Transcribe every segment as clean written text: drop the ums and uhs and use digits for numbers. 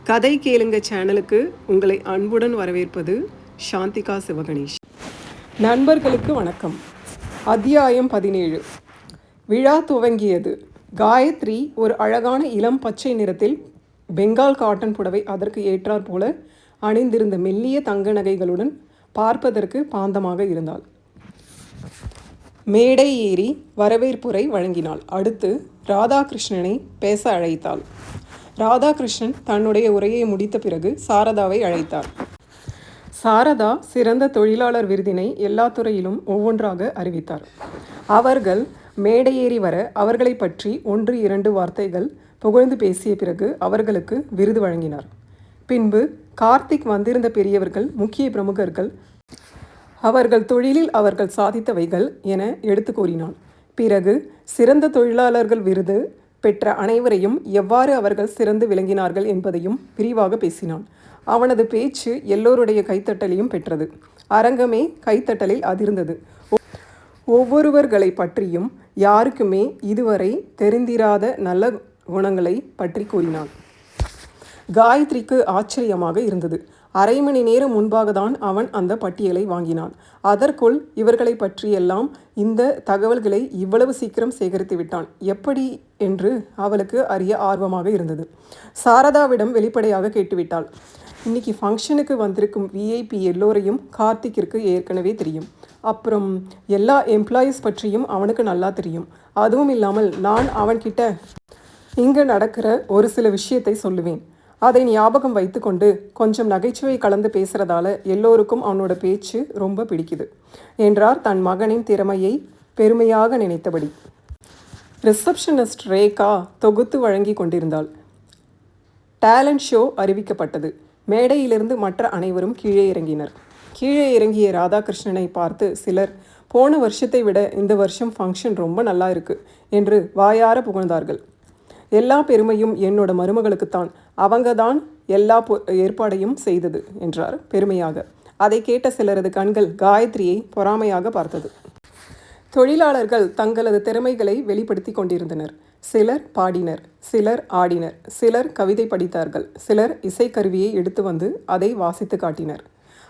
கதை கேளுங்க சேனலுக்கு உங்களை அன்புடன் வரவேற்பது சாந்திகா சிவகணேஷ். நண்பர்களுக்கு வணக்கம். அத்தியாயம் 17. விழா துவங்கியது. காயத்ரி ஒரு அழகான இளம் பச்சை நிறத்தில் பெங்கால் காட்டன் புடவை அதற்கு ஏற்றாற் போல அணிந்திருந்த மெல்லிய தங்க நகைகளுடன் பார்ப்பதற்கு பாந்தமாக இருந்தாள். மேடை ஏறி வரவேற்புரை வழங்கினாள். அடுத்து ராதாகிருஷ்ணனை பேச அழைத்தாள். ராதாகிருஷ்ணன் தன்னுடைய உரையை முடித்த பிறகு சாரதாவை அழைத்தார். சாரதா சிறந்த தொழிலாளர் விருதினை எல்லா துறையிலும் ஒவ்வொன்றாக அறிவித்தார். அவர்கள் மேடையேறி வர அவர்களை பற்றி 1-2 வார்த்தைகள் புகழ்ந்து பேசிய பிறகு அவர்களுக்கு விருது வழங்கினார். பின்பு கார்த்திக் வந்திருந்த பெரியவர்கள், முக்கிய பிரமுகர்கள் அவர்கள் தொழிலில் அவர்கள் சாதித்தவைகள் என எடுத்து கூறினான். பிறகு சிறந்த தொழிலாளர்கள் விருது பெற்ற அனைவரையும் எவ்வாறு அவர்கள் சிறந்து விளங்கினார்கள் என்பதையும் விரிவாக பேசினான். அவனது பேச்சு எல்லோருடைய கைத்தட்டலையும் பெற்றது. அரங்கமே கைத்தட்டலில் அதிர்ந்தது. ஒவ்வொருவர்களை பற்றியும் யாருக்குமே இதுவரை தெரிந்திராத நல்ல குணங்களை பற்றி கூறினான். காயத்ரிக்கு ஆச்சரியமாக இருந்தது. அரை மணி நேரம் முன்பாக தான் அவன் அந்த பட்டியலை வாங்கினான். அதற்குள் இவர்களை பற்றியெல்லாம் இந்த தகவல்களை இவ்வளவு சீக்கிரம் சேகரித்து விட்டான். எப்படி என்று அவளுக்கு அறிய ஆர்வமாக இருந்தது. சாரதாவிடம் வெளிப்படையாக கேட்டுவிட்டாள். இன்னைக்கு ஃபங்க்ஷனுக்கு வந்திருக்கும் விஐபி எல்லோரையும் கார்த்திக்கிற்கு ஏற்கனவே தெரியும். அப்புறம் எல்லா எம்ப்ளாயீஸ் பற்றியும் அவனுக்கு நல்லா தெரியும். அதுவும் இல்லாமல் நான் அவன்கிட்ட இங்கு நடக்கிற ஒரு சில விஷயத்தை சொல்லுவேன். அதை ஞாபகம் வைத்து கொண்டு கொஞ்சம் நகைச்சுவை கலந்து பேசுகிறதால எல்லோருக்கும் அவனோட பேச்சு ரொம்ப பிடிக்குது என்றார் தன் மகனின் திறமையை பெருமையாக நினைத்தபடி. ரிசப்ஷனிஸ்ட் ரேகா தொகுத்து வழங்கி கொண்டிருந்தாள். டேலண்ட் ஷோ அறிவிக்கப்பட்டது. மேடையிலிருந்து மற்ற அனைவரும் கீழே இறங்கினர். கீழே இறங்கிய ராதாகிருஷ்ணனை பார்த்து சிலர் போன வருஷத்தை விட இந்த வருஷம் ஃபங்க்ஷன் ரொம்ப நல்லா இருக்கு என்று வாயார புகழ்ந்தார்கள். எல்லா பெருமையும் என்னோட மருமகளுக்குத்தான், அவங்க தான் எல்லா ஏற்பாடையும் செய்தது என்றார் பெருமையாக. அதை கேட்ட சிலரது கண்கள் காயத்ரியை பொறாமையாக பார்த்தது. தொழிலாளர்கள் தங்களது திறமைகளை வெளிப்படுத்தி கொண்டிருந்தனர். சிலர் பாடினர், சிலர் ஆடினர், சிலர் கவிதை படித்தார்கள், சிலர் இசைக்கருவியை எடுத்து வந்து அதை வாசித்து காட்டினர்.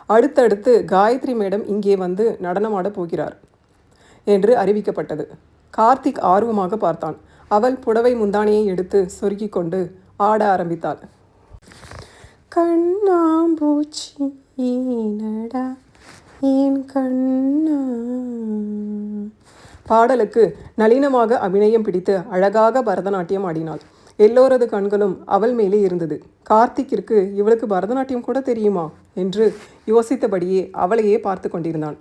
அடுத்தடுத்து காயத்ரி மேடம் இங்கே வந்து நடனமாடப் போகிறார் என்று அறிவிக்கப்பட்டது. கார்த்திக் ஆர்வமாக பார்த்தான். அவள் புடவை முந்தானையை எடுத்து சொருக்கி கொண்டு ஆட ஆரம்பித்தாள். கண்ணாம்பூச்சி நடா என் கண்ணா. பாடலுக்கு நளினமாக அபிநயம் பிடித்து அழகாக பரதநாட்டியம் ஆடினாள். எல்லோரது கண்களும் அவள் மேலே இருந்தது. கார்த்திக்கிற்கு இவளுக்கு பரதநாட்டியம் கூட தெரியுமா என்று யோசித்தபடியே அவளையே பார்த்து கொண்டிருந்தான்.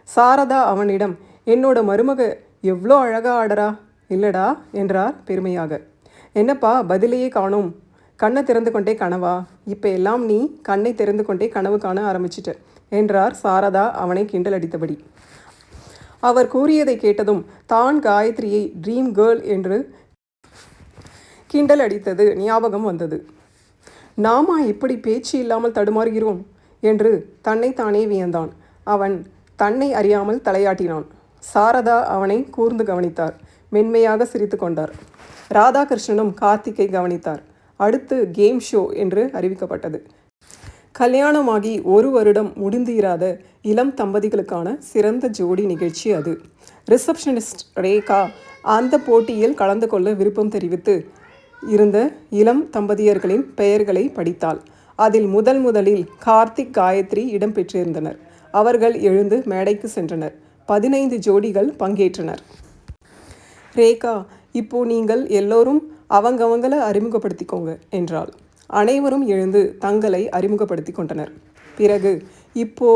சாரதா அவனிடம், என்னோட மருமக எவ்வளோ அழகா ஆடரா இல்லடா என்றார் பெருமையாக. என்னப்பா பதிலையே காணோம், கண்ணை திறந்து கொண்டே கனவா? இப்போ எல்லாம் நீ கண்ணை திறந்து கொண்டே கனவு காண ஆரம்பிச்சிட்ட என்றார் சாரதா அவனை கிண்டல் அடித்தபடி. அவர் கூறியதை கேட்டதும் தான் காயத்ரியை ட்ரீம் கேர்ள் என்று கிண்டல் அடித்தது ஞாபகம் வந்தது. நாமா இப்படி பேச்சு இல்லாமல் தடுமாறுகிறோம் என்று தன்னைத்தானே வியந்தான். அவன் தன்னை அறியாமல் தலையாட்டினான். சாரதா அவனை கூர்ந்து கவனித்தார். மென்மையாக சிரித்து கொண்டார். ராதாகிருஷ்ணனும் கார்த்திக்கை கவனித்தார். அடுத்து கேம் ஷோ என்று அறிவிக்கப்பட்டது. கல்யாணமாகி 1 வருடம் முடிந்திராத இளம் தம்பதிகளுக்கான சிறந்த ஜோடி நிகழ்ச்சி அது. ரிசப்ஷனிஸ்ட் ரேகா அந்த போட்டியில் கலந்து கொள்ள விருப்பம் தெரிவித்து இருந்த இளம் தம்பதியர்களின் பெயர்களை படித்தாள். அதில் முதலில் கார்த்திக், காயத்ரி இடம் பெற்றிருந்தனர். அவர்கள் எழுந்து மேடைக்கு சென்றனர். 15 ஜோடிகள் பங்கேற்றனர். ரேகா, இப்போ நீங்கள் எல்லோரும் அவங்கவங்கள அறிமுகப்படுத்திக்கோங்க என்றாள். அனைவரும் எழுந்து தங்களை அறிமுகப்படுத்தி கொண்டனர். பிறகு, இப்போ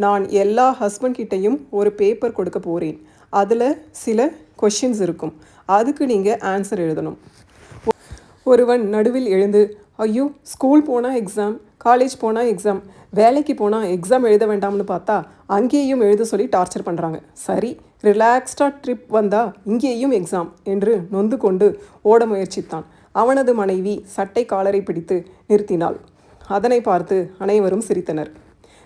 நான் எல்லா ஹஸ்பண்ட் கிட்டையும் ஒரு பேப்பர் கொடுக்க போகிறேன். அதில் சில கொஷின்ஸ் இருக்கும். அதுக்கு நீங்கள் ஆன்சர் எழுதணும். ஒருவன் நடுவில் எழுந்து, ஐயோ, ஸ்கூல் போனால் எக்ஸாம், காலேஜ் போனால் எக்ஸாம், வேலைக்கு போனால் எக்ஸாம் எழுத வேண்டாம்னு பார்த்தா அங்கேயும் எழுத சொல்லி டார்ச்சர் பண்ணுறாங்க. சரி, ரிலாக்ஸ்டாக ட்ரிப் வந்தால் இங்கேயும் எக்ஸாம் என்று நொந்து கொண்டு ஓட முயற்சித்தான். அவனது மனைவி சட்டை காலரை பிடித்து நிறுத்தினாள். அதனை பார்த்து அனைவரும் சிரித்தனர்.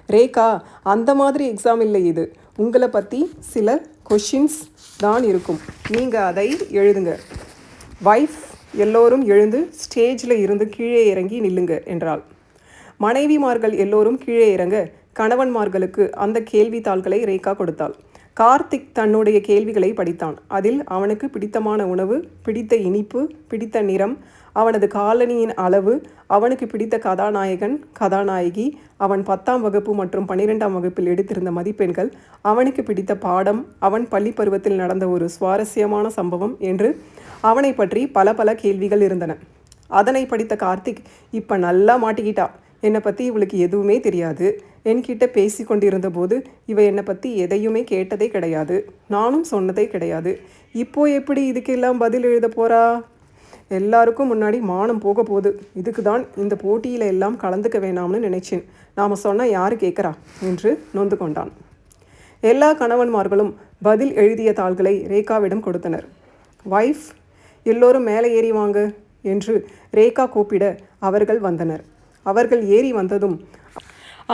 ரேகா, அந்த மாதிரி எக்ஸாம் இல்லை இது. உங்களை பற்றி சில கொஷின்ஸ் தான் இருக்கும். நீங்கள் அதை எழுதுங்க. வைஃப் எல்லோரும் எழுந்து ஸ்டேஜில் இருந்து கீழே இறங்கி நில்லுங்க என்றாள். மனைவிமார்கள் எல்லோரும் கீழே இறங்க கணவன்மார்களுக்கு அந்த கேள்வித்தாள்களை ரேகா கொடுத்தாள். கார்த்திக் தன்னுடைய கேள்விகளை படித்தான். அதில் அவனுக்கு பிடித்தமான உணவு, பிடித்த இனிப்பு, பிடித்த நிறம், அவனது காலணியின் அளவு, அவனுக்கு பிடித்த கதாநாயகன் கதாநாயகி, அவன் 10ஆம் வகுப்பு மற்றும் 12ஆம் வகுப்பில் எடுத்திருந்த மதிப்பெண்கள், அவனுக்கு பிடித்த பாடம், அவன் பள்ளி பருவத்தில் நடந்த ஒரு சுவாரஸ்யமான சம்பவம் என்று அவனை பற்றி பல பல கேள்விகள் இருந்தன. அதனை படித்த கார்த்திக், இப்போ நல்லா மாட்டிக்கிட்டா, என்னை பற்றி இவளுக்கு எதுவுமே தெரியாது, என்கிட்ட பேசி கொண்டிருந்த போது இவ என்னை பற்றி எதையுமே கேட்டதே கிடையாது, நானும் சொன்னதே கிடையாது, இப்போ எப்படி இதுக்கெல்லாம் பதில் எழுத போகிறா, எல்லாருக்கும் முன்னாடி மானம் போக போகுது, இதுக்கு தான் இந்த போட்டியில் எல்லாம் கலந்துக்க வேணாம்னு நினைச்சேன், நாம் சொன்னால் யார் கேட்குறா என்று நொந்து கொண்டான். எல்லா கணவன்மார்களும் பதில் எழுதிய தாள்களை ரேகாவிடம் கொடுத்தனர். வைஃப், எல்லோரும் மேலே ஏறி வாங்க என்று ரேகா கூப்பிட அவர்கள் வந்தனர். அவர்கள் ஏறி வந்ததும்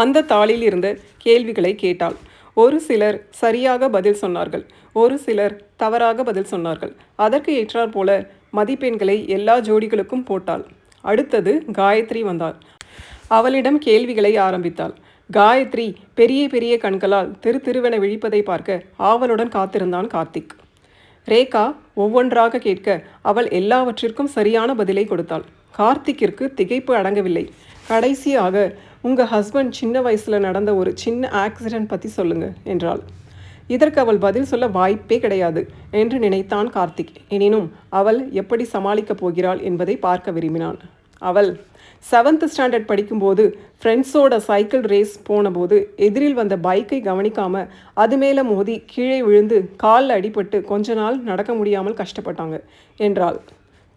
அந்த தாளில் இருந்த கேள்விகளை கேட்டாள். ஒரு சிலர் சரியாக பதில் சொன்னார்கள், ஒரு சிலர் தவறாக பதில் சொன்னார்கள். அதற்கு ஏற்றாற் போல மதிப்பெண்களை எல்லா ஜோடிகளுக்கும் போட்டாள். அடுத்தது காயத்ரி வந்தாள். அவளிடம் கேள்விகளை ஆரம்பித்தாள். காயத்ரி பெரிய பெரிய கண்களால் திருவென விழிப்பதை பார்க்க ஆவலுடன் காத்திருந்தான் கார்த்திக். ரேகா ஒவ்வொன்றாக கேட்க அவள் எல்லாவற்றிற்கும் சரியான பதிலை கொடுத்தாள். கார்த்திக்கிற்கு திகைப்பு அடங்கவில்லை. கடைசியாக, உங்கள் ஹஸ்பண்ட் சின்ன வயசில் நடந்த ஒரு சின்ன ஆக்சிடென்ட் பற்றி சொல்லுங்க என்றாள். இதற்கு அவள் பதில் சொல்ல வாய்ப்பே கிடையாது என்று நினைத்தான் கார்த்திக். எனினும் அவள் எப்படி சமாளிக்கப் போகிறாள் என்பதை பார்க்க விரும்பினான். அவள் 7th ஸ்டாண்டர்ட் படிக்கும்போது ஃப்ரெண்ட்ஸோட சைக்கிள் ரேஸ் போனபோது எதிரில் வந்த பைக்கை கவனிக்காமல் அது மேலே மோதி கீழே விழுந்து காலில் அடிபட்டு கொஞ்ச நாள் நடக்க முடியாமல் கஷ்டப்பட்டாங்க என்றாள்.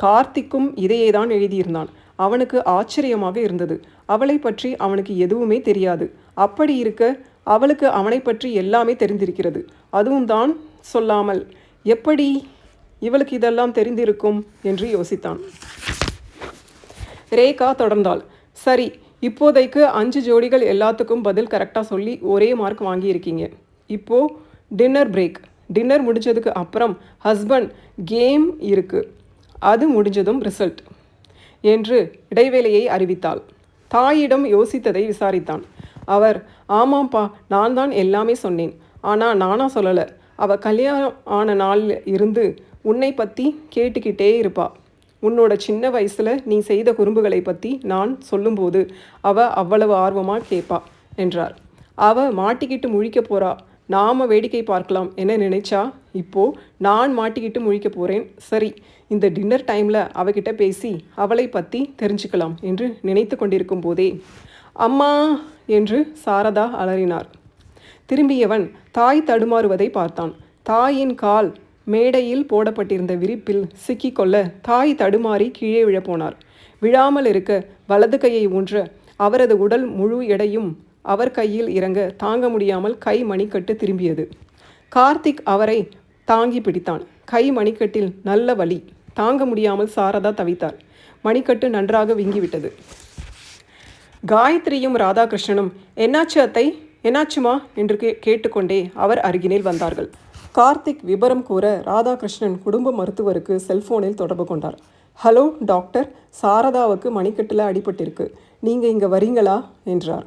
கார்த்திக்கும் இதையே தான் எழுதியிருந்தான். அவனுக்கு ஆச்சரியமாக இருந்தது. அவளை பற்றி அவனுக்கு எதுவுமே தெரியாது. அப்படி இருக்க அவளுக்கு அவனை பற்றி எல்லாமே தெரிந்திருக்கிறது. அதுவும் தான் சொல்லாமல் எப்படி இவளுக்கு இதெல்லாம் தெரிந்திருக்கும் என்று யோசித்தான். ரேகா தொடர்ந்தாள். சரி, இப்போதைக்கு 5 ஜோடிகள் எல்லாத்துக்கும் பதில் கரெக்டாக சொல்லி ஒரே மார்க் வாங்கியிருக்கீங்க. இப்போது டின்னர் பிரேக். டின்னர் முடிஞ்சதுக்கு அப்புறம் ஹஸ்பண்ட் கேம் இருக்குது, அது முடிஞ்சதும் ரிசல்ட் என்று இடைவேளையை அறிவித்தாள். தாயிடம் யோசித்ததை விசாரித்தான். அவர், ஆமாம்ப்பா, நான் தான் எல்லாமே சொன்னேன், ஆனால் நானாக சொல்லலை, அவள் கல்யாணம் ஆன நாளில் இருந்து உன்னை பற்றி கேட்டுக்கிட்டே இருப்பா. உன்னோட சின்ன வயசில் நீ செய்த குறும்புகளை பற்றி நான் சொல்லும்போது அவள் அவ்வளவு ஆர்வமாக கேட்பா என்றார். அவள் மாட்டிக்கிட்டு முழிக்க போகிறா, நாம் வேடிக்கை பார்க்கலாம் என நினைச்சா இப்போது நான் மாட்டிக்கிட்டு முழிக்க போகிறேன். சரி, இந்த டின்னர் டைமில் அவகிட்ட பேசி அவளை பற்றி தெரிஞ்சுக்கலாம் என்று நினைத்து கொண்டிருக்கும் போதே அம்மா என்று சாரதா அலறினார். திரும்பியவன் தாய் தடுமாறுவதை பார்த்தான். தாயின் கால் மேடையில் போடப்பட்டிருந்த விரிப்பில் சிக்கிக்கொள்ள தாய் தடுமாறி கீழே விழப்போனார். விழாமல் இருக்க வலது கையை ஊன்ற அவரது உடல் முழு எடையும் அவர் கையில் இறங்க தாங்க முடியாமல் கை மணிக்கட்டு திரும்பியது. கார்த்திக் அவரை தாங்கி பிடித்தான். கை மணிக்கட்டில் நல்ல வலி. தாங்க முடியாமல் சாரதா தவித்தார். மணிக்கட்டு நன்றாக வீங்கிவிட்டது. காயத்ரியும் ராதாகிருஷ்ணனும் என்னாச்சு அத்தை, என்னாச்சுமா என்று கேட்டுக்கொண்டே அவர் அருகினில் வந்தார்கள். கார்த்திக் விபரம் கூற ராதாகிருஷ்ணன் குடும்ப மருத்துவருக்கு செல்போனில் தொடர்பு கொண்டார். ஹலோ டாக்டர், சாரதாவுக்கு மணிக்கட்டில் அடிபட்டிருக்கு, நீங்கள் இங்கே வரீங்களா என்றார்.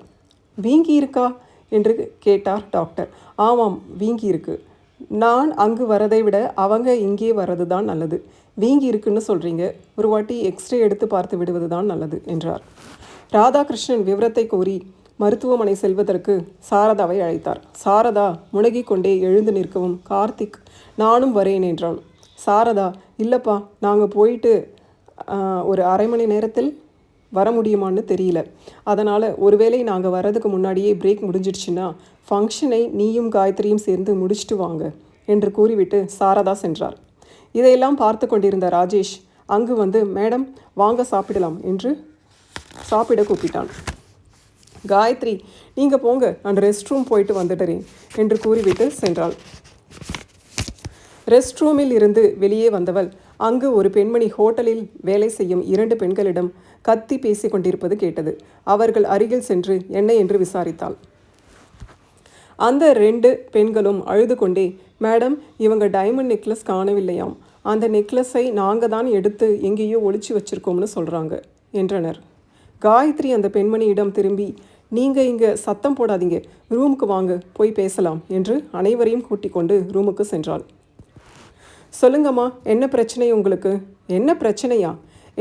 வீங்கி இருக்கா என்று கேட்டார் டாக்டர். ஆமாம், வீங்கி இருக்கு. நான் அங்கு வரதை விட அவங்க இங்கே வர்றது தான் நல்லது. வீங்கி இருக்குன்னு சொல்கிறீங்க, ஒரு வாட்டி எக்ஸ்ரே எடுத்து பார்த்து விடுவது தான் நல்லது என்றார். ராதாகிருஷ்ணன் விவரத்தை கோரி மருத்துவமனை செல்வதற்கு சாரதாவை அழைத்தார். சாரதா முனகி கொண்டே எழுந்து நிற்கவும் கார்த்திக் நானும் வரேன் என்றான். சாரதா, இல்லைப்பா, நாங்கள் போயிட்டு ஒரு அரை மணி நேரத்தில் வர முடியுமான்னு தெரியல, அதனால் ஒருவேளை நாங்கள் வர்றதுக்கு முன்னாடியே பிரேக் முடிஞ்சிடுச்சுன்னா ஃபங்க்ஷனை நீயும் காயத்ரியும் சேர்ந்து முடிச்சுட்டு வாங்க என்று கூறிவிட்டு சாரதா சென்றார். இதையெல்லாம் பார்த்து கொண்டிருந்த ராஜேஷ் அங்கு வந்து, மேடம் வாங்க சாப்பிடலாம் என்று சாப்பிட கூப்பிட்டான். காயத்ரி, நீங்கள் போங்க, நான் ரெஸ்ட் ரூம் போயிட்டு வந்துடுறேன் என்று கூறிவிட்டு சென்றாள். ரெஸ்ட் ரூமில் இருந்து வெளியே வந்தவள் அங்கு ஒரு பெண்மணி ஹோட்டலில் வேலை செய்யும் 2 பெண்களிடம் கத்தி பேசி கொண்டிருப்பது கேட்டது. அவர்கள் அருகில் சென்று என்ன என்று விசாரித்தாள். அந்த 2 பெண்களும் அழுது கொண்டே, மேடம், இவங்க டைமண்ட் நெக்லஸ் காணவில்லையாம், அந்த நெக்லஸை நாங்கள் தான் எடுத்து எங்கேயோ ஒளிச்சு வச்சுருக்கோம்னு சொல்கிறாங்க என்றனர். காயத்ரி அந்த பெண்மணியிடம் திரும்பி, நீங்கள் இங்கே சத்தம் போடாதீங்க, ரூமுக்கு வாங்க, போய் பேசலாம் என்று அனைவரையும் கூட்டிக் கொண்டு ரூமுக்கு சென்றாள். சொல்லுங்கம்மா, என்ன பிரச்சனை உங்களுக்கு? என்ன பிரச்சனையா?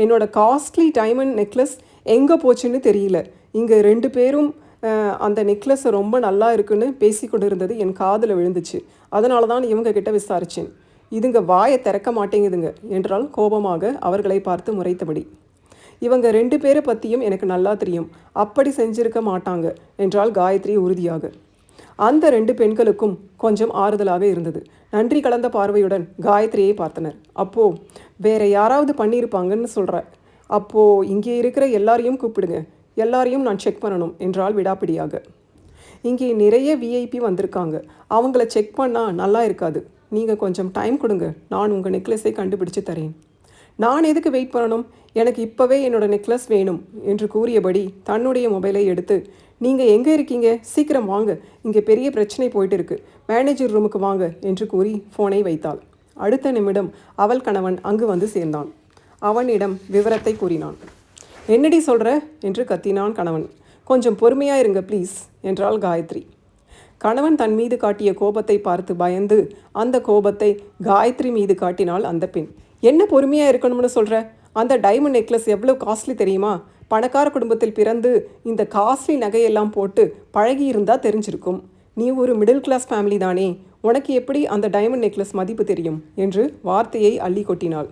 என்னோட காஸ்ட்லி டைமண்ட் நெக்லஸ் எங்கே போச்சுன்னு தெரியல. இங்கே 2 பேரும் அந்த நெக்லஸ் ரொம்ப நல்லா இருக்குன்னு பேசி கொண்டு இருந்தது என் காதில் விழுந்துச்சு. அதனால தான் இவங்க கிட்ட விசாரித்தேன். இதுங்க வாயை திறக்க மாட்டேங்குதுங்க என்றால் கோபமாக அவர்களை பார்த்து முறைத்தபடி. இவங்க 2 பேரை பற்றியும் எனக்கு நல்லா தெரியும், அப்படி செஞ்சிருக்க மாட்டாங்க என்றால் காயத்ரி உறுதியாக. அந்த 2 பெண்களுக்கும் கொஞ்சம் ஆறுதலாக இருந்தது. நன்றி கலந்த பார்வையுடன் காயத்ரியை பார்த்தனர். அப்போ வேற யாராவது பண்ணியிருப்பாங்கன்னு சொல்கிற? அப்போ இங்கே இருக்கிற எல்லாரையும் கூப்பிடுங்க, எல்லாரையும் நான் செக் பண்ணணும் என்றால் விடாப்பிடியாக. இங்கே நிறைய விஐபி வந்திருக்காங்க, அவங்கள செக் பண்ணால் நல்லா இருக்காது. நீங்கள் கொஞ்சம் டைம் கொடுங்க, நான் உங்கள் நெக்லஸை கண்டுபிடிச்சு தரேன். நான் எதுக்கு வெயிட் பண்ணணும்? எனக்கு இப்போவே என்னோடய நெக்லஸ் வேணும் என்று கூறியபடி தன்னுடைய மொபைலை எடுத்து, நீங்கள் எங்கே இருக்கீங்க, சீக்கிரம் வாங்க, இங்கே பெரிய பிரச்சனை போயிட்டு இருக்கு, மேனேஜர் ரூமுக்கு வாங்க என்று கூறி ஃபோனை வைத்தாள். அடுத்த நிமிடம் அவள் கணவன் அங்கு வந்து சேர்ந்தான். அவனிடம் விவரத்தை கூறினான். என்னடி சொல்கிற என்று கத்தினான் கணவன். கொஞ்சம் பொறுமையாக இருங்க ப்ளீஸ் என்றாள் காயத்ரி. கணவன் தன் மீது காட்டிய கோபத்தை பார்த்து பயந்து அந்த கோபத்தை காயத்ரி மீது காட்டினாள் அந்த பெண். என்ன பொறுமையாக இருக்கணும்னு சொல்கிற? அந்த டைமண்ட் நெக்லஸ் எவ்வளோ காஸ்ட்லி தெரியுமா? பணக்கார குடும்பத்தில் பிறந்து இந்த காஸ்ட்லி நகையெல்லாம் போட்டு பழகி இருந்தால் தெரிஞ்சிருக்கும். நீ ஒரு மிடில் கிளாஸ் ஃபேமிலி தானே, உனக்கு எப்படி அந்த டைமண்ட் நெக்லஸ் மதிப்பு தெரியும் என்று வார்த்தையை அள்ளி கொட்டினாள்.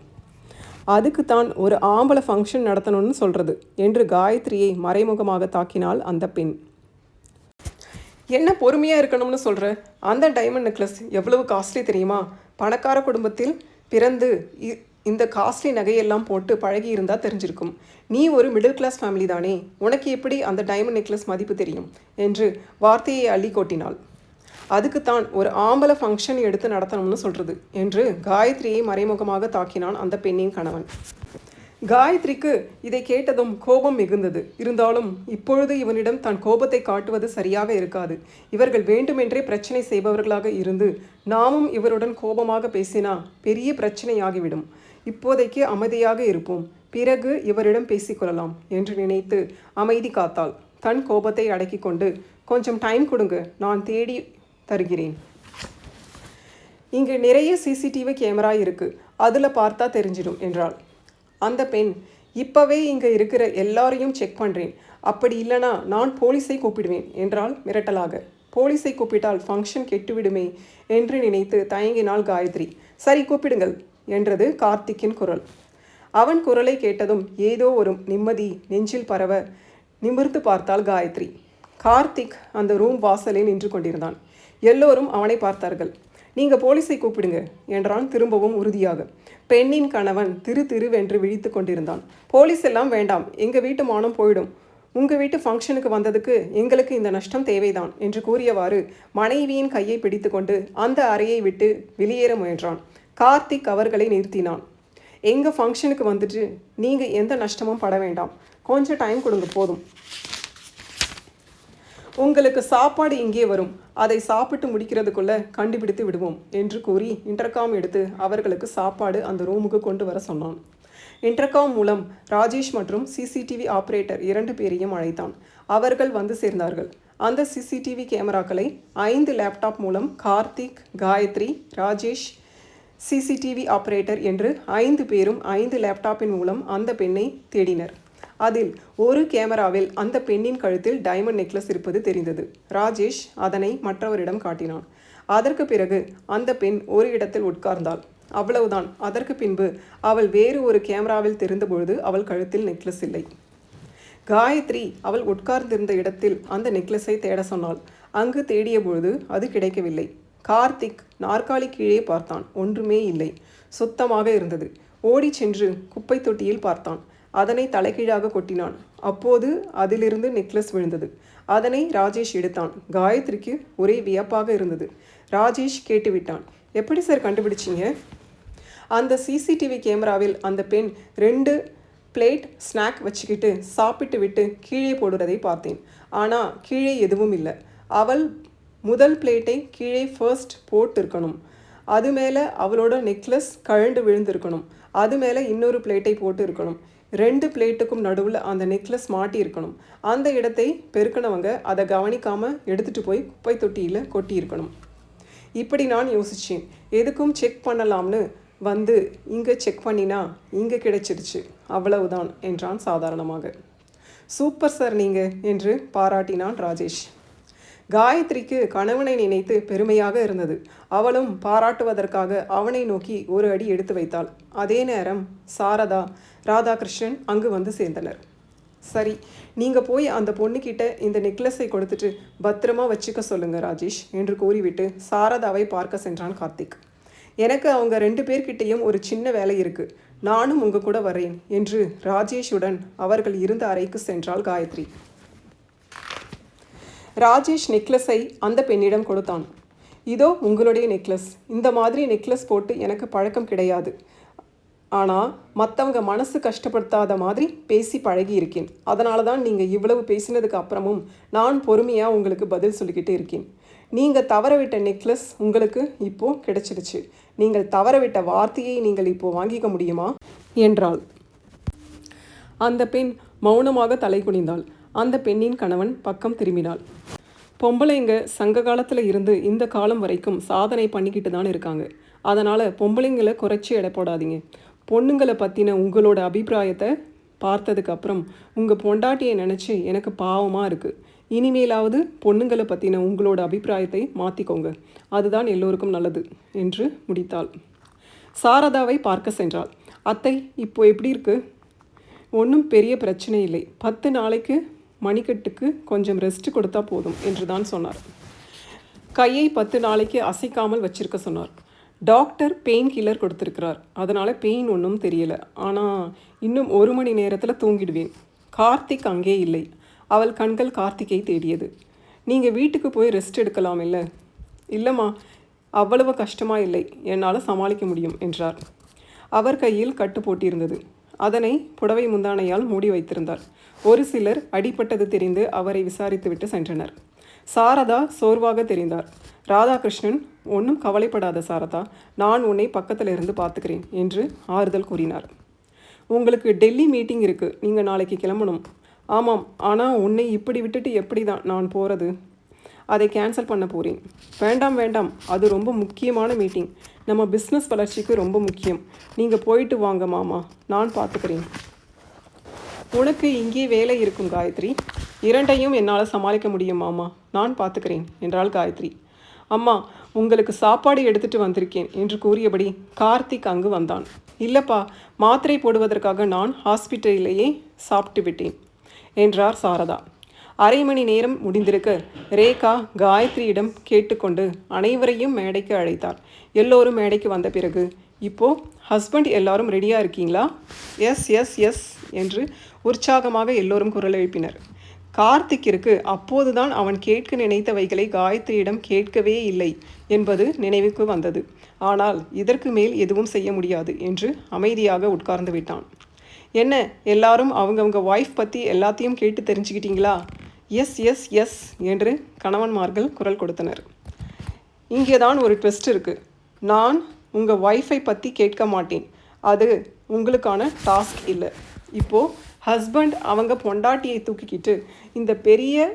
அதுக்கு தான் ஒரு ஆம்பளை ஃபங்க்ஷன் நடத்தணும்னு சொல்கிறது என்று காயத்ரியை மறைமுகமாக தாக்கினாள் அந்த பெண். என்ன பொறுமையாக இருக்கணும்னு சொல்கிற? அந்த டைமண்ட் நெக்லஸ் எவ்வளவு காஸ்ட்லி தெரியுமா? பணக்கார குடும்பத்தில் பிறந்து இந்த காஸ்ட்லி நகையெல்லாம் போட்டு பழகி இருந்தால் தெரிஞ்சிருக்கும். நீ ஒரு மிடில் கிளாஸ் ஃபேமிலி தானே, உனக்கு எப்படி அந்த டைமண்ட் நெக்லஸ் மதிப்பு தெரியும் என்று வார்த்தையை அள்ளி கொட்டினாள். அதுக்குத்தான் ஒரு ஆம்பளை ஃபங்க்ஷன் எடுத்து நடத்தணும்னு சொல்கிறது என்று காயத்ரியை மறைமுகமாக தாக்கினான் அந்த பெண்ணின் கணவன். காயத்ரிக்கு இதை கேட்டதும் கோபம் மிகுந்தது. இருந்தாலும் இப்பொழுது இவனிடம் தன் கோபத்தை காட்டுவது சரியாக இருக்காது. இவர்கள் வேண்டுமென்றே பிரச்சனை செய்பவர்களாக இருந்து நாமும் இவருடன் கோபமாக பேசினா பெரிய பிரச்சனையாகிவிடும். இப்போதைக்கு அமைதியாக இருப்போம், பிறகு இவரிடம் பேசிக்கொள்ளலாம் என்று நினைத்து அமைதி காத்தாள். தன் கோபத்தை அடக்கி கொண்டு, கொஞ்சம் டைம் கொடுங்க, நான் தேடி தருகிறேன். இங்கு நிறைய சிசிடிவி கேமரா இருக்குது, அதில் பார்த்தா தெரிஞ்சிடும் என்றாள். அந்த பெண், இப்போவே இங்கே இருக்கிற எல்லாரையும் செக் பண்ணுறேன், அப்படி இல்லைனா நான் போலீஸை கூப்பிடுவேன் என்றால் மிரட்டலாக. போலீஸை கூப்பிட்டால் ஃபங்க்ஷன் கெட்டுவிடுமே என்று நினைத்து தயங்கினாள் காயத்ரி. சரி, கூப்பிடுங்கள் என்றது கார்த்திக்கின் குரல். அவன் குரலை கேட்டதும் ஏதோ ஒரு நிம்மதி நெஞ்சில் பரவ நிமிர்ந்து பார்த்தாள் காயத்ரி. கார்த்திக் அந்த ரூம் வாசலில் நின்று கொண்டிருந்தான். எல்லோரும் அவனை பார்த்தார்கள். நீங்கள் போலீஸை கூப்பிடுங்க என்றான் திரும்பவும் உறுதியாக. பெண்ணின் கணவன் திருவென்று விழித்து கொண்டிருந்தான். போலீஸ் எல்லாம் வேண்டாம், எங்கள் வீட்டு மானம் போயிடும், உங்கள் வீட்டு ஃபங்க்ஷனுக்கு வந்ததுக்கு எங்களுக்கு இந்த நஷ்டம் தேவைதான் என்று கூறியவாறு மனைவியின் கையை பிடித்து கொண்டு அந்த அறையை விட்டு வெளியேற முயன்றான். கார்த்திக் அவர்களை நிறுத்தினான். எங்கள் ஃபங்க்ஷனுக்கு வந்துட்டு நீங்கள் எந்த நஷ்டமும் பட வேண்டாம், கொஞ்சம் டைம் கொடுங்க போதும். உங்களுக்கு சாப்பாடு இங்கே வரும், அதை சாப்பிட்டு முடிக்கிறதுக்குள்ளே கண்டுபிடித்து விடுவோம் என்று கூறி இன்டர்காம் எடுத்து அவர்களுக்கு சாப்பாடு அந்த ரூமுக்கு கொண்டு வர சொன்னான். இன்டர்காம் மூலம் ராஜேஷ் மற்றும் சிசிடிவி ஆப்ரேட்டர் 2 பேரையும் அழைத்தான். அவர்கள் வந்து சேர்ந்தார்கள். அந்த சிசிடிவி கேமராக்களை 5 லேப்டாப் மூலம் கார்த்திக், காயத்ரி, ராஜேஷ், சிசிடிவி ஆப்ரேட்டர் என்று 5 பேரும் 5 லேப்டாப்பின் மூலம் அந்த பெண்ணை தேடினர். அதில் ஒரு கேமராவில் அந்த பெண்ணின் கழுத்தில் டைமண்ட் நெக்லஸ் இருப்பது தெரிந்தது. ராஜேஷ் அதனை மற்றவரிடம் காட்டினான். அதற்கு பிறகு அந்த பெண் ஒரு இடத்தில் உட்கார்ந்தாள். அவ்வளவுதான். அதற்கு பின்பு அவள் வேறு ஒரு கேமராவில் தெரிந்தபொழுது அவள் கழுத்தில் நெக்லஸ் இல்லை. காயத்ரி அவள் உட்கார்ந்திருந்த இடத்தில் அந்த நெக்லஸை தேட சொன்னாள். அங்கு தேடிய பொழுது அது கிடைக்கவில்லை. கார்த்திக் நாற்காலி கீழே பார்த்தான். ஒன்றுமே இல்லை, சுத்தமாக இருந்தது. ஓடி சென்று குப்பை தொட்டியில் பார்த்தான். அதனை தலைகீழாக கொட்டினான். அப்போது அதிலிருந்து நெக்லஸ் விழுந்தது. அதனை ராஜேஷ் எடுத்தான். காயத்ரிக்கு ஒரே வியப்பாக இருந்தது. ராஜேஷ் கேட்டுவிட்டான், எப்படி சார் கண்டுபிடிச்சிங்க? அந்த சிசிடிவி கேமராவில் அந்த பெண் 2 பிளேட் ஸ்நாக் வச்சுக்கிட்டு சாப்பிட்டு விட்டு கீழே போடுறதை பார்த்தேன். ஆனால் கீழே எதுவும் இல்லை. அவள் முதல் பிளேட்டை கீழே ஃபர்ஸ்ட் போட்டிருக்கணும். அது மேலே அவளோட நெக்லஸ் கழண்டு விழுந்திருக்கணும். அது மேலே இன்னொரு பிளேட்டை போட்டு இருக்கணும். 2 பிளேட்டுக்கும் நடுவில் அந்த நெக்லஸ் மாட்டி இருக்கணும். அந்த இடத்தை பெருக்கினவங்க அதை கவனிக்காமல் எடுத்துகிட்டு போய் குப்பை தொட்டியில் கொட்டி இருக்கணும். இப்படி நான் யோசித்தேன். எதுக்கும் செக் பண்ணலாம்னு வந்து இங்கே செக் பண்ணினா இங்கே கிடைச்சிடுச்சு, அவ்வளவுதான் என்றான் சாதாரணமாக. சூப்பர் சார் நீங்கள் என்று பாராட்டினான் ராஜேஷ். காயத்ரிக்கு கணவனை நினைத்து பெருமையாக இருந்தது. அவளும் பாராட்டுவதற்காக அவனை நோக்கி ஒரு அடி எடுத்து வைத்தாள். அதே நேரம் சாரதா, ராதாகிருஷ்ணன் அங்கு வந்து சேர்ந்தனர். சரி, நீங்கள் போய் அந்த பொண்ணுக்கிட்ட இந்த நெக்லஸை கொடுத்துட்டு பத்திரமா வச்சுக்க சொல்லுங்கள் ராஜேஷ் என்று கூறிவிட்டு சாரதாவை பார்க்க சென்றான் கார்த்திக். எனக்கு அவங்க 2 பேர்கிட்டையும் ஒரு சின்ன வேலை இருக்குது, நானும் உங்கள் கூட வரேன் என்று ராஜேஷுடன் அவர்கள் இருந்த அறைக்கு சென்றாள் காயத்ரி. ராஜேஷ் நெக்லஸை அந்த பெண்ணிடம் கொடுத்தான். இதோ உங்களுடைய நெக்லஸ். இந்த மாதிரி நெக்லஸ் போட்டு எனக்கு பழக்கம் கிடையாது. ஆனால் மற்றவங்க மனசு கஷ்டப்படுத்தாத மாதிரி பேசி பழகி இருக்கேன். அதனால தான் நீங்கள் இவ்வளவு பேசினதுக்கு அப்புறமும் நான் பொறுமையாக உங்களுக்கு பதில் சொல்லிக்கிட்டு இருக்கேன். நீங்கள் தவறவிட்ட நெக்லஸ் உங்களுக்கு இப்போது கிடைச்சிடுச்சு. நீங்கள் தவறவிட்ட வார்த்தையை நீங்கள் இப்போது வாங்கிக்க முடியுமா என்றாள். அந்த பெண் மௌனமாக தலை குனிந்தாள். அந்த பெண்ணின் கணவன் பக்கம் திரும்பினாள். பொம்பளைங்க சங்க காலத்தில் இருந்து இந்த காலம் வரைக்கும் சாதனை பண்ணிக்கிட்டு தான் இருக்காங்க. அதனால் பொம்பளைங்களை குறைச்சி எடை போடாதீங்க. பொண்ணுங்களை பற்றின உங்களோட அபிப்பிராயத்தை பார்த்ததுக்கப்புறம் உங்கள் பொண்டாட்டியை நினச்சி எனக்கு பாவமாக இருக்குது. இனிமேலாவது பொண்ணுங்களை பற்றின உங்களோட அபிப்பிராயத்தை மாற்றிக்கோங்க. அதுதான் எல்லோருக்கும் நல்லது என்று முடித்தாள். சாரதாவை பார்க்க சென்றாள். அத்தை, இப்போ எப்படி இருக்குது? ஒன்றும் பெரிய பிரச்சனை இல்லை. 10 நாளைக்கு மணிக்கட்டுக்கு கொஞ்சம் ரெஸ்ட் கொடுத்தா போதும் என்று தான் சொன்னார். கையை 10 நாளைக்கு அசைக்காமல் வச்சிருக்க சொன்னார். டாக்டர் பெயின் கில்லர் கொடுத்துருக்கிறார். அதனால் பெயின் ஒன்றும் தெரியலை. ஆனால் இன்னும் 1 மணி நேரத்தில் தூங்கிடுவேன். கார்த்திக் அங்கே இல்லை. அவள் கண்கள் கார்த்திக்கை தேடியது. நீங்கள் வீட்டுக்கு போய் ரெஸ்ட் எடுக்கலாம் இல்லை? இல்லைம்மா, அவ்வளவு கஷ்டமாக இல்லை, என்னால் சமாளிக்க முடியும் என்றார். அவர் கையில் கட்டு போட்டிருந்தது. அதனை புடவை முந்தானையால் மூடி வைத்திருந்தார். ஒரு சிலர் அடிபட்டது தெரிந்து அவரை விசாரித்துவிட்டு சென்றனர். சாரதா சோர்வாக தெரிந்தார். ராதாகிருஷ்ணன், ஒன்றும் கவலைப்படாத சாரதா, நான் உன்னை பக்கத்தில் இருந்து பார்த்துக்கிறேன் என்று ஆறுதல் கூறினார். உங்களுக்கு டெல்லி மீட்டிங் இருக்குது, நீங்கள் நாளைக்கு கிளம்பணும். ஆமாம், ஆனால் உன்னை இப்படி விட்டுட்டு எப்படி தான் நான் போகிறது? அதை கேன்சல் பண்ண போகிறேன். வேண்டாம் வேண்டாம், அது ரொம்ப முக்கியமான மீட்டிங். நம்ம பிஸ்னஸ் வளர்ச்சிக்கு ரொம்ப முக்கியம். நீங்கள் போயிட்டு வாங்க மாமா, நான் பார்த்துக்கிறேன். உனக்கு இங்கே வேலை இருக்கும் காயத்ரி. 2ஐயும் என்னால் சமாளிக்க முடியும் மாமா, நான் பார்த்துக்கிறேன் என்றாள் காயத்ரி. அம்மா, உங்களுக்கு சாப்பாடு எடுத்துகிட்டு வந்திருக்கேன் என்று கூறியபடி கார்த்திக் அங்கு வந்தான். இல்லைப்பா, மாத்திரை போடுவதற்காக நான் ஹாஸ்பிட்டலிலேயே சாப்பிட்டு விட்டேன் என்றார் சாரதா. 1/2 மணி நேரம் முடிந்திருக்க ரேகா காயத்ரியிடம் கேட்டுக்கொண்டு அனைவரையும் மேடைக்கு அழைத்தார். எல்லோரும் மேடைக்கு வந்த பிறகு, இப்போது ஹஸ்பண்ட் எல்லாரும் ரெடியாக இருக்கீங்களா? எஸ் எஸ் எஸ் என்று உற்சாகமாக எல்லோரும் குரல் எழுப்பினர். கார்த்திக்கிற்கு அப்போதுதான் அவன் கேட்க நினைத்தவைகளை காயத்ரியிடம் கேட்கவே இல்லை என்பது நினைவுக்கு வந்தது. ஆனால் இதற்கு மேல் எதுவும் செய்ய முடியாது என்று அமைதியாக உட்கார்ந்து விட்டான். என்ன, எல்லாரும் அவங்கவுங்க ஒய்ஃப் பற்றி எல்லாத்தையும் கேட்டு தெரிஞ்சுக்கிட்டீங்களா? எஸ் எஸ் எஸ் என்று கணவன்மார்கள் குரல் கொடுத்தனர். இங்கே தான் ஒரு ட்விஸ்ட் இருக்குது. நான் உங்கள் ஒய்ஃபை பற்றி கேட்க மாட்டேன். அது உங்களுக்கான டாஸ்க் இல்லை. இப்போது ஹஸ்பண்ட் அவங்க பொண்டாட்டியை தூக்கிக்கிட்டு இந்த பெரிய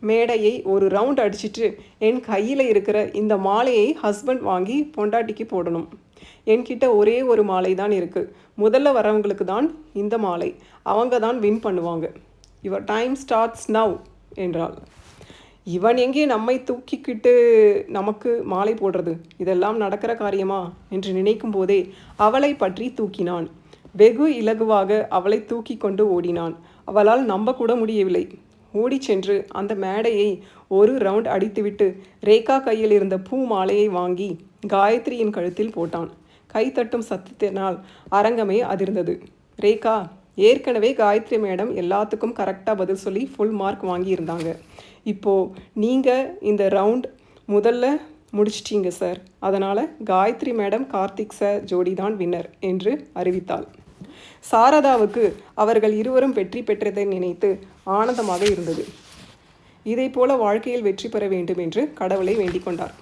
மேடையை ஒரு ரவுண்ட் அடிச்சிட்டு என் கையில் இருக்கிற இந்த மாலையை ஹஸ்பண்ட் வாங்கி பொண்டாட்டிக்கு போடணும். என்கிட்ட ஒரே ஒரு மாலை தான் இருக்குது. முதல்ல வரவங்களுக்கு தான் இந்த மாலை. அவங்க தான் வின் பண்ணுவாங்க. யுவர் டைம் ஸ்டார்ட்ஸ் நவ் என்றாள். இவன் எங்கே நம்மை தூக்கிக்கிட்டு நமக்கு மாலை போடுறது? இதெல்லாம் நடக்கிற காரியமா என்று நினைக்கும் போதே அவளை பற்றி தூக்கினான். வெகு இலகுவாக அவளை தூக்கி கொண்டு ஓடினான். அவளால் நம்ப கூட முடியவில்லை. ஓடி சென்று அந்த மேடையை ஒரு ரவுண்ட் அடித்துவிட்டு ரேகா கையில் இருந்த பூ மாலையை வாங்கி காயத்ரியின் கழுத்தில் போட்டான். கைத்தட்டும் சத்தத்தினால் அரங்கமே அதிர்ந்தது. ரேகா, ஏற்கனவே காயத்ரி மேடம் எல்லாத்துக்கும் கரெக்டாக பதில் சொல்லி ஃபுல் மார்க் வாங்கியிருந்தாங்க. இப்போது நீங்கள் இந்த ரவுண்ட் முதல்ல முடிச்சிட்டீங்க சார். அதனால் காயத்ரி மேடம் கார்த்திக் சார் ஜோடி தான் வின்னர் என்று அறிவித்தாள். சாரதாவுக்கு அவர்கள் இருவரும் வெற்றி பெற்றதை நினைத்து ஆனந்தமாக இருந்தது. இதைப்போல வாழ்க்கையில் வெற்றி பெற வேண்டும் என்று கடவுளை வேண்டிக் கொண்டார்.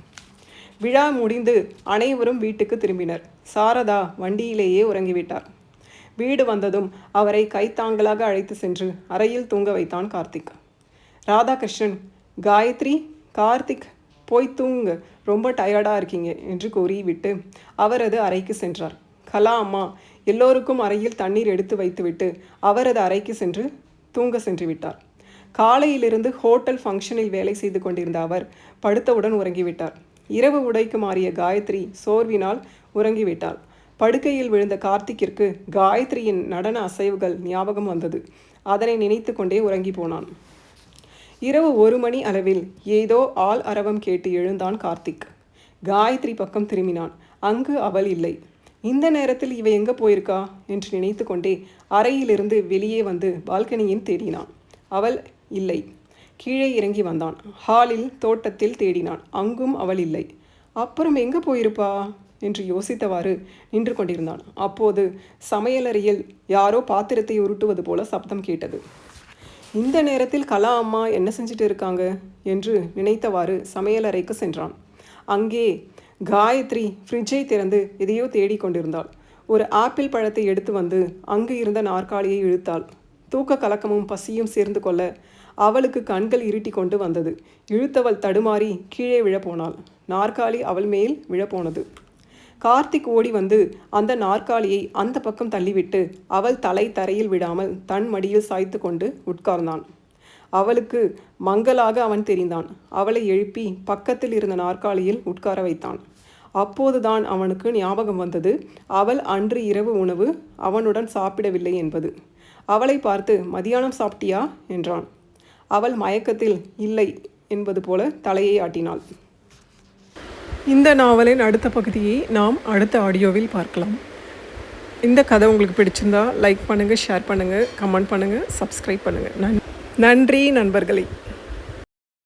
விழா முடிந்து அனைவரும் வீட்டுக்கு திரும்பினர். சாரதா வண்டியிலேயே உறங்கிவிட்டார். வீடு வந்ததும் அவரை கைத்தாங்கலாக அழைத்து சென்று அறையில் தூங்க வைத்தான் கார்த்திக். ராதாகிருஷ்ணன், காயத்ரி, கார்த்திக் போய் தூங்க, ரொம்ப டயர்டாக இருக்கீங்க என்று கூறிவிட்டு அவரது அறைக்கு சென்றார். கலா அம்மா எல்லோருக்கும் அறையில் தண்ணீர் எடுத்து வைத்துவிட்டு அவரது அறைக்கு சென்று தூங்க சென்று விட்டார். காலையிலிருந்து ஹோட்டல் ஃபங்க்ஷனில் வேலை செய்து கொண்டிருந்த அவர் படுத்தவுடன் உறங்கிவிட்டார். இரவு உடைக்கு மாறிய காயத்ரி சோர்வினால் உறங்கிவிட்டாள். படுக்கையில் விழுந்த கார்த்திக்கிற்கு காயத்ரியின் நடன அசைவுகள் ஞாபகம் வந்தது. அதனை நினைத்து கொண்டே உறங்கி போனான். இரவு 1 மணி அளவில் ஏதோ ஆள் அரவம் கேட்டு எழுந்தான் கார்த்திக். காயத்ரி பக்கம் திரும்பினான். அங்கு அவள் இல்லை. இந்த நேரத்தில் இவ எங்கே போயிருக்கா என்று நினைத்து கொண்டே அறையிலிருந்து வெளியே வந்து பால்கனியின் தேடினான். அவள் இல்லை. கீழே இறங்கி வந்தான். ஹாலில், தோட்டத்தில் தேடினான். அங்கும் அவள் இல்லை. அப்புறம் எங்கே போயிருப்பா என்று யோசித்தவாறு நின்று கொண்டிருந்தான். அப்போது சமையலறையில் யாரோ பாத்திரத்தை உருட்டுவது போல சப்தம் கேட்டது. இந்த நேரத்தில் கலா அம்மா என்ன செஞ்சுட்டு இருக்காங்க என்று நினைத்தவாறு சமையலறைக்கு சென்றான். அங்கே காயத்ரி ஃப்ரிட்ஜை திறந்து எதையோ தேடிக்கொண்டிருந்தாள். ஒரு ஆப்பிள் பழத்தை எடுத்து வந்து அங்கு இருந்த நாற்காலியை இழுத்தாள். தூக்க கலக்கமும் பசியும் சேர்ந்து கொள்ள அவளுக்கு கண்கள் இருட்டி கொண்டு வந்தது. இழுத்தவள் தடுமாறி கீழே விழப்போனாள். நாற்காலி அவள் மேல் விழப்போனது. கார்த்திக் ஓடி வந்து அந்த நாற்காலியை அந்த பக்கம் தள்ளிவிட்டு அவள் தலை தரையில் விடாமல் தன் மடியில் சாய்த்து கொண்டு உட்கார்ந்தான். அவளுக்கு மங்கலாக அவன் தெரிந்தான். அவளை எழுப்பி பக்கத்தில் இருந்த நாற்காலியில் உட்கார வைத்தான். அப்போதுதான் அவனுக்கு ஞாபகம் வந்தது, அவள் அன்று இரவு உணவு அவனுடன் சாப்பிடவில்லை என்பது. அவளை பார்த்து, மதியானம் சாப்பிட்டியா என்றான். அவள் மயக்கத்தில் இல்லை என்பது போல தலையை ஆட்டினாள். இந்த நாவலின் அடுத்த பகுதியை நாம் அடுத்த ஆடியோவில் பார்க்கலாம். இந்த கதை உங்களுக்கு பிடிச்சிருந்தா லைக் பண்ணுங்கள், ஷேர் பண்ணுங்கள், கமெண்ட் பண்ணுங்கள், சப்ஸ்கிரைப் பண்ணுங்கள். நன்றி நண்பர்களே.